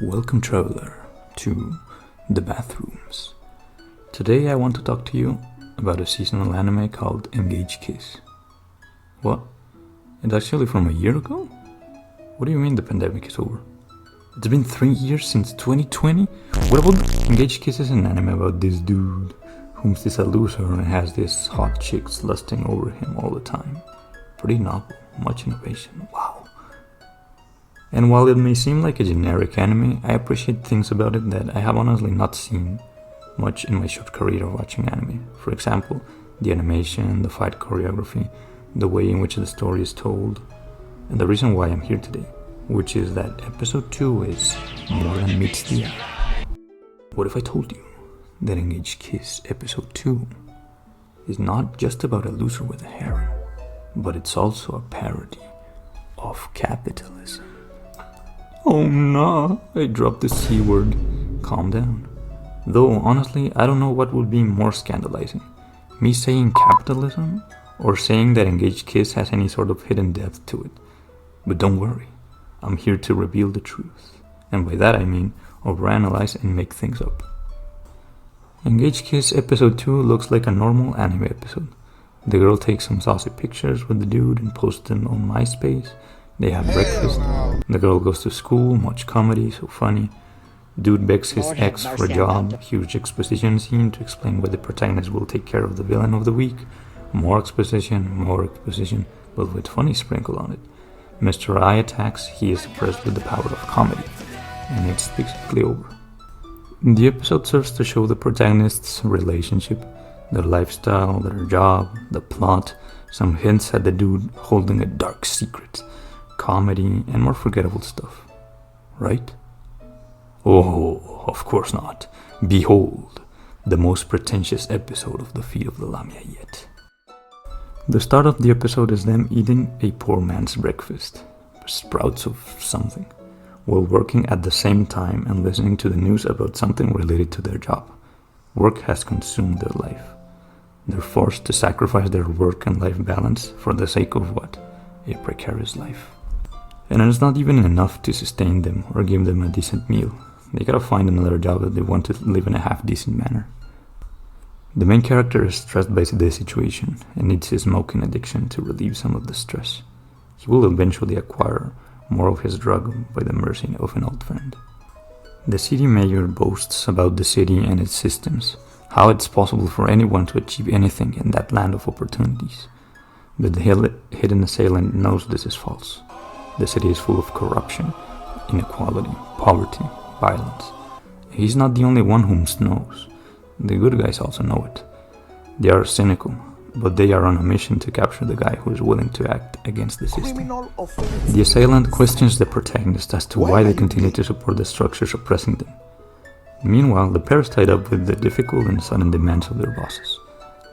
Welcome, traveler, to the bathrooms. Today I want to talk to you about a seasonal anime called Engage Kiss. What? It's actually from a year ago? What do you mean the pandemic is over? It's been 3 years since 2020? What about Engage Kiss is an anime about this dude whom's this a loser and has this hot chicks lusting over him all the time. Pretty novel, much innovation, wow. And while it may seem like a generic anime, I appreciate things about it that I have honestly not seen much in my short career of watching anime. For example, the animation, the fight choreography, the way in which the story is told, and the reason why I'm here today, which is that episode 2 is more than meets the eye. What if I told you that Engage Kiss episode 2 is not just about a loser with a harem, but it's also a parody of capitalism? Oh no, I dropped the C word. Calm down. Though honestly, I don't know what would be more scandalizing. Me saying capitalism or saying that Engage Kiss has any sort of hidden depth to it. But don't worry, I'm here to reveal the truth. And by that I mean overanalyze and make things up. Engage Kiss episode 2 looks like a normal anime episode. The girl takes some saucy pictures with the dude and posts them on MySpace. They have breakfast. The girl goes to school, much comedy, so funny. Dude begs his ex for a job, huge exposition scene to explain why the protagonist will take care of the villain of the week. More exposition, but with funny sprinkle on it. Mr. I attacks, he is impressed with the power of comedy, and it's basically over. The episode serves to show the protagonists' relationship, their lifestyle, their job, the plot, some hints at the dude holding a dark secret, comedy, and more forgettable stuff. Right? Oh, of course not. Behold, the most pretentious episode of the Feet of the Lamia yet. The start of the episode is them eating a poor man's breakfast, sprouts of something, while working at the same time and listening to the news about something related to their job. Work has consumed their life. They're forced to sacrifice their work and life balance for the sake of what? A precarious life. And it's not even enough to sustain them or give them a decent meal. They gotta find another job that they want to live in a half-decent manner. The main character is stressed by this situation and needs his smoking addiction to relieve some of the stress. He will eventually acquire more of his drug by the mercy of an old friend. The city mayor boasts about the city and its systems, how it's possible for anyone to achieve anything in that land of opportunities. But the hidden assailant knows this is false. The city is full of corruption, inequality, poverty, violence. He's not the only one whom knows. The good guys also know it. They are cynical, but they are on a mission to capture the guy who is willing to act against the system. The assailant questions the protagonist as to why they continue to support the structures oppressing them. Meanwhile, the pair is tied up with the difficult and sudden demands of their bosses.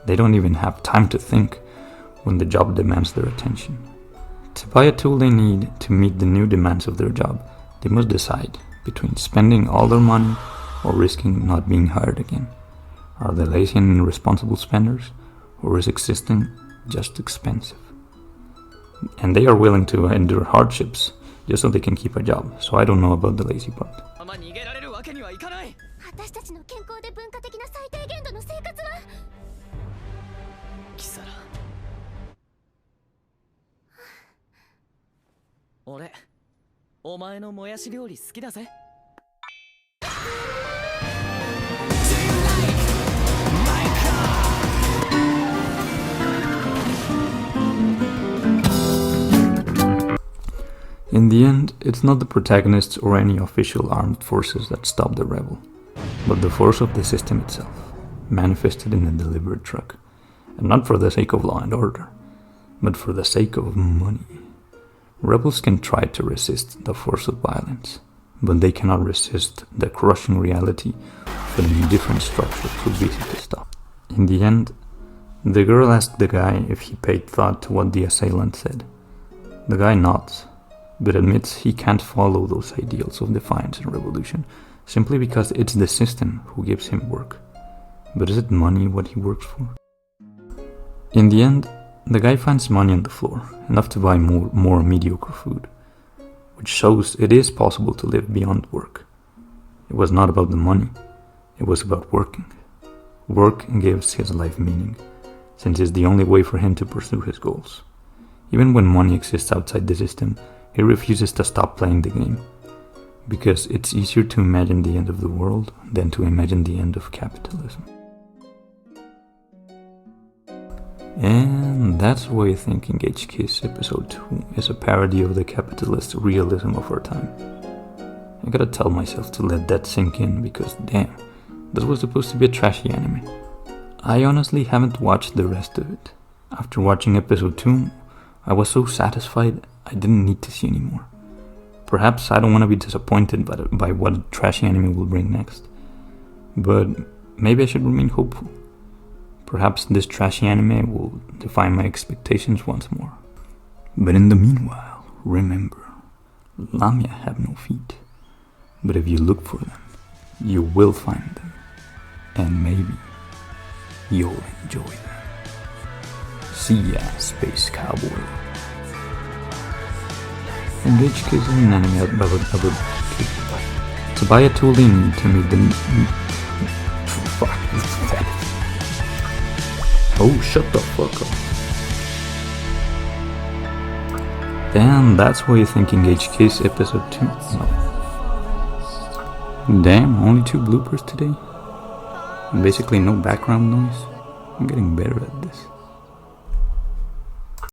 They don't even have time to think when the job demands their attention. To buy a tool they need to meet the new demands of their job, they must decide between spending all their money or risking not being hired again. Are they lazy and irresponsible spenders, or is existing just expensive? And they are willing to endure hardships just so they can keep a job, so I don't know about the lazy part. In the end, it's not the protagonists or any official armed forces that stop the rebel, but the force of the system itself, manifested in a deliberate truck, and not for the sake of law and order, but for the sake of money. Rebels can try to resist the force of violence, but they cannot resist the crushing reality of an indifferent structure too busy to stop. In the end, the girl asked the guy if he paid thought to what the assailant said. The guy nods, but admits he can't follow those ideals of defiance and revolution simply because it's the system who gives him work. But is it money what he works for? In the end, the guy finds money on the floor, enough to buy more mediocre food, which shows it is possible to live beyond work, It was not about the money, it was about working. Work gives his life meaning, since it's the only way for him to pursue his goals. Even when money exists outside the system, he refuses to stop playing the game, because it's easier to imagine the end of the world than to imagine the end of capitalism. And that's why I think Engage Kiss Episode 2 is a parody of the capitalist realism of our time. I gotta tell myself to let that sink in, because damn, this was supposed to be a trashy anime. I honestly haven't watched the rest of it. After watching Episode 2, I was so satisfied I didn't need to see anymore. Perhaps I don't want to be disappointed by what trashy anime will bring next. But maybe I should remain hopeful. Perhaps this trashy anime will defy my expectations once more. But in the meanwhile, remember, Lamia have no feet. But if you look for them, you will find them. And maybe you'll enjoy them. See ya, Space Cowboy. Engage Kiss is an anime about kids. To buy a tool they need to make them... Fuck. Oh, shut the fuck up. Damn, that's why you think Engage Kiss Episode 2? No. Damn, only 2 bloopers today? Basically no background noise? I'm getting better at this.